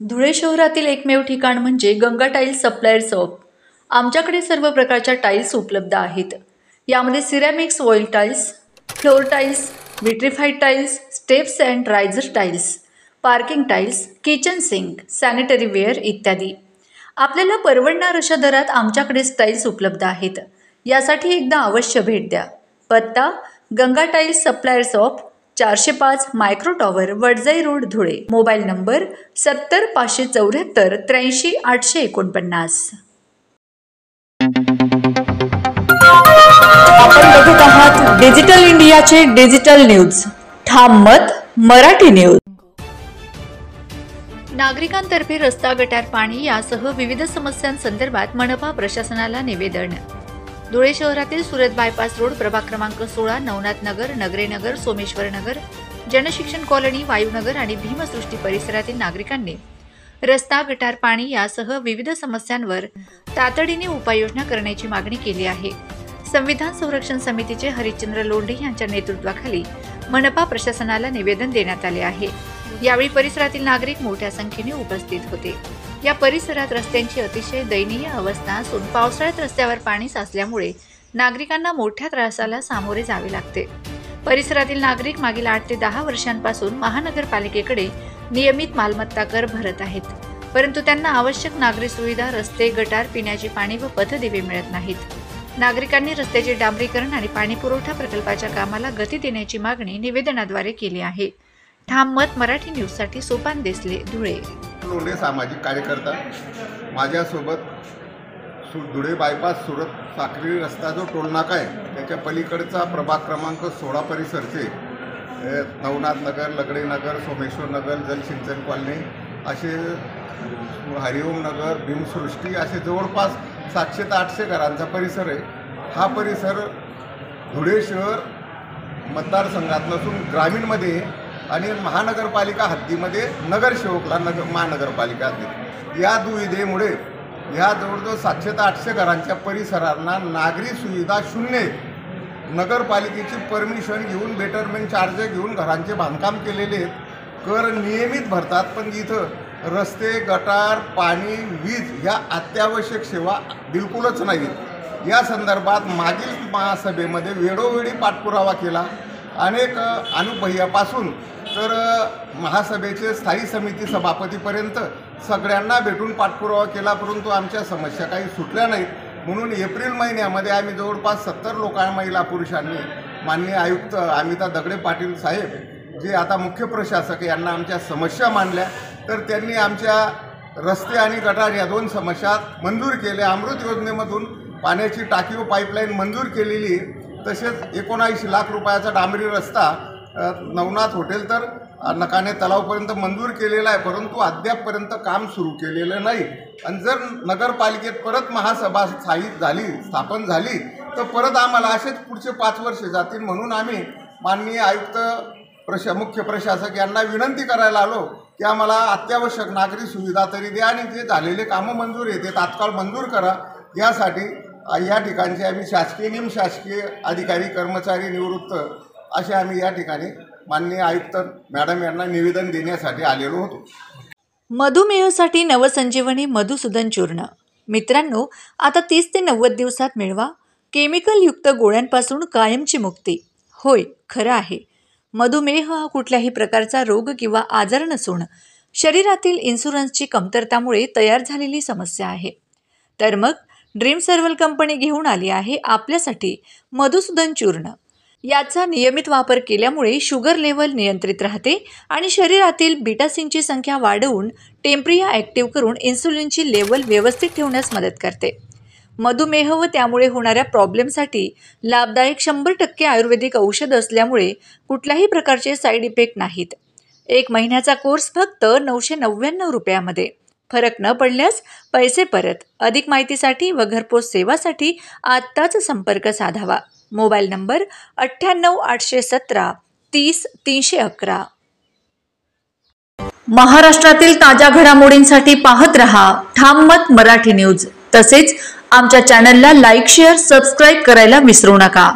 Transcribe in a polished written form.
धुळे शहरातील एकमेव ठिकाण म्हणजे गंगा टाइल्स सप्लायर शॉप। आमच्याकडे सर्व प्रकारच्या टाइल्स उपलब्ध आहेत। यामध्ये ceramics, oil tiles, floor tiles, vitrified tiles, steps and riser tiles, parking tiles, kitchen sink, sanitary ware इत्यादी। आपल्याला परवडणार अशा दरात आमच्याकडे टाइल्स उपलब्ध आहेत। यासाठी एकदा अवश्य भेट द्या। पत्ता Ganga tiles supplier shop, 405 micro tower, Wadjai road, Dhule. Mobile number 70 574 83 849। आपण बघत आहात डिजिटल इंडियाचे डिजिटल न्यूज। ठाम मत मराठी न्यूज। नागरिकांतर्फे रस्ता, गटार, पाणी यासह विविध समस्यांसंदर्भात मनपा प्रशासनाला निवेदन। धुळे शहरातील सुरत बायपास रोड, प्रभाग क्रमांक 16, नवनाथ नगर, नगरे नगर, सोमेश्वर नगर, जनशिक्षण कॉलनी, वायुनगर आणि भीमसृष्टी परिसरातील नागरिकांनी रस्ता, गटार, पाणी यासह विविध समस्यांवर तातडीने उपाययोजना करण्याची मागणी केली आहे। संविधान संरक्षण समितीचे हरिश्चंद्र लोंढे यांच्या नेतृत्वाखाली मनपा प्रशासनाला निवेदन देण्यात आले आहे। यावेळी परिसरातील नागरिक मोठ्या संख्येने उपस्थित होते। या परिसरात रस्त्यांची अतिशय दयनीय अवस्था असून पावसाळ्यात रस्त्यावर पाणी साचल्यामुळे नागरिकांना मोठ्या त्रासाला सामोरे जावे लागते। परिसरातील नागरिक मागील 8 ते 10 वर्षांपासून महानगरपालिकेकडे नियमित मालमत्ता कर भरत आहेत, परंतु त्यांना आवश्यक नागरी सुविधा, रस्ते, गटार, पिण्याचे पाणी व पथदिवे मिळत नाहीत। नागरिकांनी रस्त्याचे डांबरीकरण आणि पाणी पुरवठा प्रकल्पाच्या कामाला गती देण्याची मागणी निवेदनाद्वारे केली आहे। ठाम मत मराठी न्यूज साठी सोपान देसले, धुळे। लोंढे सामाजिक कार्यकर्ता। माझ्यासोबत धुळे बायपास सुरत साक्री रस्ता जो टोलनाका आहे त्याच्या पलीकडचा प्रभाग क्रमांक 16 परिसरचे नवनाथ नगर, लगडे नगर, सोमेश्वर नगर, जलसिंचन कॉलनी असे हरिओम नगर, भीमसृष्टी असे जवळपास 700 ते 800 घरांचा परिसर आहे। हा परिसर धुळे शहर मतदारसंघात नसून ग्रामीणमध्ये आणि महानगरपालिका हद्दीमध्ये नगरसेवकला महानगरपालिका हद्दीत या दुविधेमुळे ह्या जवळजवळ 700 ते 800 घरांच्या परिसरांना नागरी सुविधा शून्य। नगरपालिकेची परमिशन घेऊन, बेटरमेंट चार्ज घेऊन घरांचे बांधकाम केलेले आहेत, कर नियमित भरतात, पण इथं रस्ते, गटार, पाणी, वीज ह्या अत्यावश्यक सेवा बिलकुलच नाहीत। या संदर्भात मागील महासभेमध्ये वेळोवेळी पाठपुरावा केला। अनेक अनुभयापासून तर महासभेचे स्थायी समिती सभापतीपर्यंत सगळ्यांना भेटून पाठपुरावा केला, परंतु आमच्या समस्या काही सुटल्या नाहीत। म्हणून एप्रिल महिन्यामध्ये आम्ही जवळपास 70 महिला पुरुषांनी माननीय आयुक्त अमिता दगडे पाटील साहेब जे आता मुख्य प्रशासक यांना आमच्या समस्या मांडल्या, तर त्यांनी आमच्या रस्ते आणि गटार या 2 समस्या मंजूर केल्या। अमृत योजनेमधून पाण्याची टाकी व पाईपलाईन मंजूर केलेली, तसेच 19 लाख रुपयाचा डांबरी रस्ता नवनाथ हॉटेल तर नकाने तलावपर्यंत मंजूर केलेला आहे, परंतु अद्यापपर्यंत काम सुरू केलेलं नाही। आणि जर नगरपालिकेत परत महासभा स्थापन झाली तर परत आम्हाला असेच पुढचे 5 वर्ष जातील। म्हणून आम्ही माननीय आयुक्त मुख्य प्रशासक यांना विनंती करायला आलो की आम्हाला अत्यावश्यक नागरी सुविधा तरी द्या आणि जे झालेले कामं मंजूर आहे ते तात्काळ मंजूर करा। यासाठी या ठिकाणचे आम्ही शासकीय, निमशासकीय अधिकारी, कर्मचारी, निवृत्त असे आम्ही या ठिकाणी माननीय आयुक्त मॅडम यांना निवेदन देण्यासाठी आलेलो होतो। मधुमेहासाठी नवसंजीवनी मधुसूदन चूर्ण। मित्रांनो, आता 30 ते 90 दिवसात मिळवा केमिकल युक्त गोळ्यांपासून कायमची मुक्ती। होय, खरं आहे, मधुमेह हा कुठल्याही प्रकारचा रोग किंवा आजार नसून शरीरातील इन्शुरन्सची कमतरतामुळे तयार झालेली समस्या आहे। तर मग ड्रीम सर्वल कंपनी घेऊन आली आहे आपल्यासाठी मधुसूदन चूर्ण। याचा नियमित वापर केल्यामुळे शुगर लेव्हल नियंत्रित राहते आणि शरीरातील बीटासिनची संख्या वाढवून टेम्प्रिया ॲक्टिव्ह करून इन्सुलिनची लेव्हल व्यवस्थित ठेवण्यास मदत करते। मधुमेह व त्यामुळे होणाऱ्या प्रॉब्लेमसाठी लाभदायक 100% आयुर्वेदिक औषध असल्यामुळे कुठल्याही प्रकारचे साईड इफेक्ट नाहीत। 1 महिन्याचा कोर्स फक्त 999 रुपयामध्ये। फरक न पडल्यास पैसे परत। अधिक माहितीसाठी व घरपोच सेवासाठी आत्ताच संपर्क साधावा। Mobile number 98 817 30 311। महाराष्ट्रातील ताज्या घडामोडींसाठी पाहत रहा ठाम मत मराठी न्यूज। तसेच आमच्या चॅनलला लाईक, शेअर, सबस्क्राईब करायला विसरू नका।